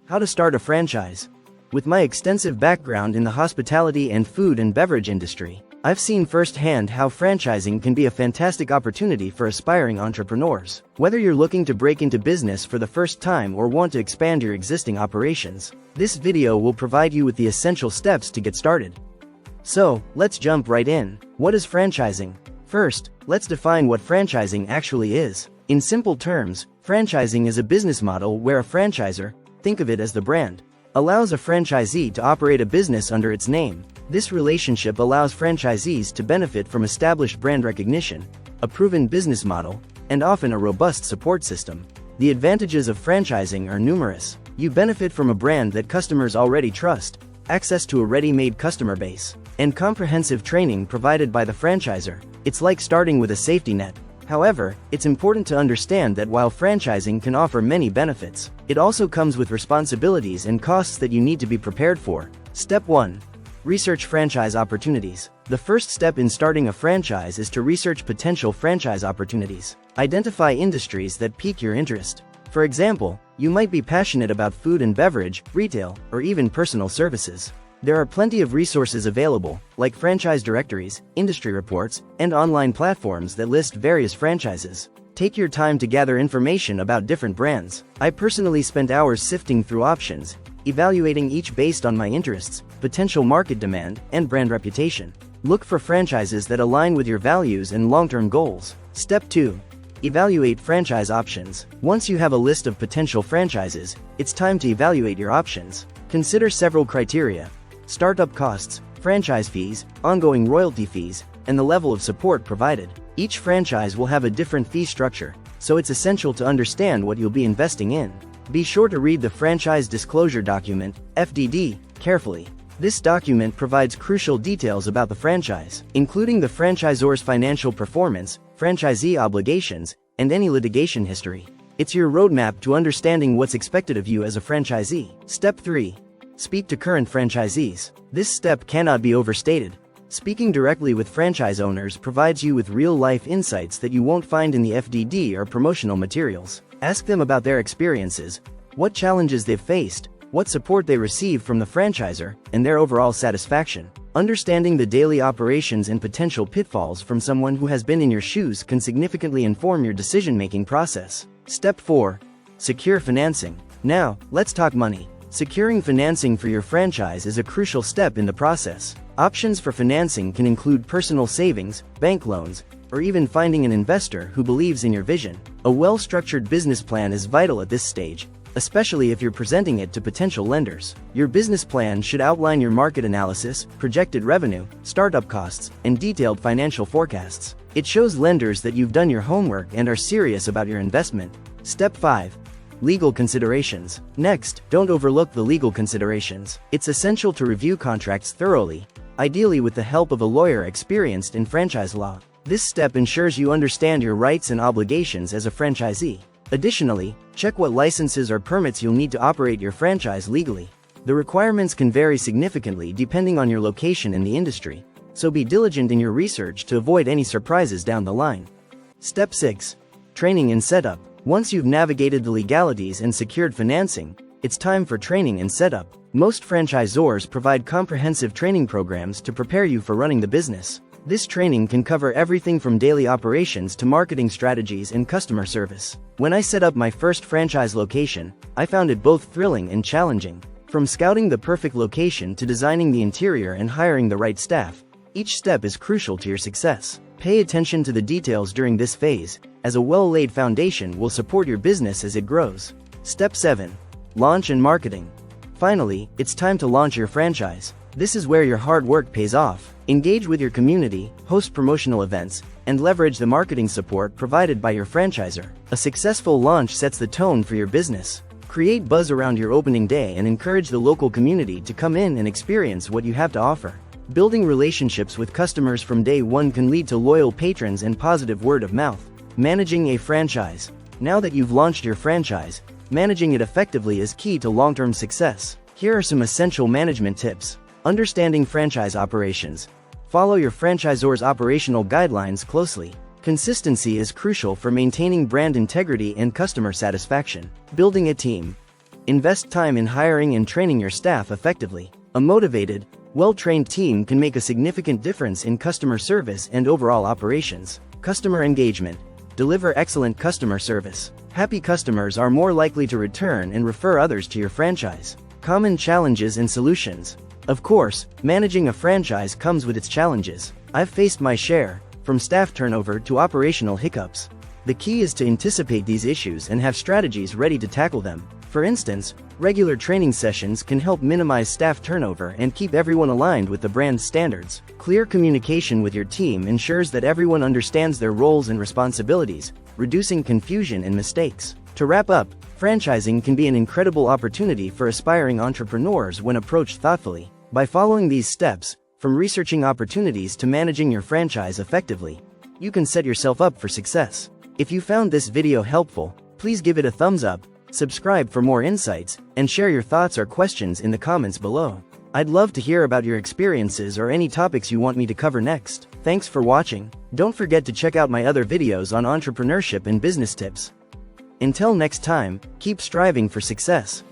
How to start a franchise. With my extensive background in the hospitality and food and beverage industry, I've seen firsthand how franchising can be a fantastic opportunity for aspiring entrepreneurs. Whether you're looking to break into business for the first time or want to expand your existing operations, this video will provide you with the essential steps to get started. So, let's jump right in. What is franchising? First, let's define what franchising actually is. In simple terms, franchising is a business model where a franchisor, think of it as the brand, allows a franchisee to operate a business under its name. This relationship allows franchisees to benefit from established brand recognition, a proven business model, and often a robust support system. The advantages of franchising are numerous. You benefit from a brand that customers already trust, access to a ready-made customer base, and comprehensive training provided by the franchisor. It's like starting with a safety net. However, it's important to understand that while franchising can offer many benefits, it also comes with responsibilities and costs that you need to be prepared for. Step 1. Research franchise opportunities. The first step in starting a franchise is to research potential franchise opportunities. Identify industries that pique your interest. For example, you might be passionate about food and beverage, retail, or even personal services. There are plenty of resources available, like franchise directories, industry reports, and online platforms that list various franchises. Take your time to gather information about different brands. I personally spent hours sifting through options, evaluating each based on my interests, potential market demand, and brand reputation. Look for franchises that align with your values and long-term goals. Step 2. Evaluate franchise options. Once you have a list of potential franchises, it's time to evaluate your options. Consider several criteria: startup costs, franchise fees, ongoing royalty fees, and the level of support provided. Each franchise will have a different fee structure, so it's essential to understand what you'll be investing in. Be sure to read the Franchise Disclosure Document, FDD, carefully. This document provides crucial details about the franchise, including the franchisor's financial performance, franchisee obligations, and any litigation history. It's your roadmap to understanding what's expected of you as a franchisee. Step 3. Speak to current franchisees. This step cannot be overstated. Speaking directly with franchise owners provides you with real-life insights that you won't find in the FDD or promotional materials. Ask them about their experiences, what challenges they've faced, what support they receive from the franchisor, and their overall satisfaction. Understanding the daily operations and potential pitfalls from someone who has been in your shoes can significantly inform your decision-making process. Step 4. Secure financing. Now, let's talk money. Securing financing for your franchise is a crucial step in the process. Options for financing can include personal savings, bank loans, or even finding an investor who believes in your vision. A well-structured business plan is vital at this stage, especially if you're presenting it to potential lenders. Your business plan should outline your market analysis, projected revenue, startup costs, and detailed financial forecasts. It shows lenders that you've done your homework and are serious about your investment. Step 5. Legal considerations. Next, don't overlook the legal considerations. It's essential to review contracts thoroughly, ideally with the help of a lawyer experienced in franchise law. This step ensures you understand your rights and obligations as a franchisee. Additionally, check what licenses or permits you'll need to operate your franchise legally. The requirements can vary significantly depending on your location in the industry, so be diligent in your research to avoid any surprises down the line. Step 6. Training and setup. Once you've navigated the legalities and secured financing, it's time for training and setup. Most franchisors provide comprehensive training programs to prepare you for running the business. This training can cover everything from daily operations to marketing strategies and customer service. When I set up my first franchise location, I found it both thrilling and challenging. From scouting the perfect location to designing the interior and hiring the right staff, each step is crucial to your success. Pay attention to the details during this phase, as a well-laid foundation will support your business as it grows. Step 7. Launch and marketing. Finally, it's time to launch your franchise. This is where your hard work pays off. Engage with your community, host promotional events, and leverage the marketing support provided by your franchisor. A successful launch sets the tone for your business. Create buzz around your opening day and encourage the local community to come in and experience what you have to offer. Building relationships with customers from day one can lead to loyal patrons and positive word of mouth. Managing a franchise. Now that you've launched your franchise, managing it effectively is key to long-term success. Here are some essential management tips. Understanding franchise operations. Follow your franchisor's operational guidelines closely. Consistency is crucial for maintaining brand integrity and customer satisfaction. Building a team. Invest time in hiring and training your staff effectively. A motivated, well-trained team can make a significant difference in customer service and overall operations. Customer engagement. Deliver excellent customer service. Happy customers are more likely to return and refer others to your franchise. Common challenges and solutions. Of course, managing a franchise comes with its challenges. I've faced my share, from staff turnover to operational hiccups. The key is to anticipate these issues and have strategies ready to tackle them. For instance, regular training sessions can help minimize staff turnover and keep everyone aligned with the brand's standards. Clear communication with your team ensures that everyone understands their roles and responsibilities, reducing confusion and mistakes. To wrap up, franchising can be an incredible opportunity for aspiring entrepreneurs when approached thoughtfully. By following these steps, from researching opportunities to managing your franchise effectively, you can set yourself up for success. If you found this video helpful, please give it a thumbs up, subscribe for more insights, and share your thoughts or questions in the comments below. I'd love to hear about your experiences or any topics you want me to cover next. Thanks for watching. Don't forget to check out my other videos on entrepreneurship and business tips. Until next time, keep striving for success.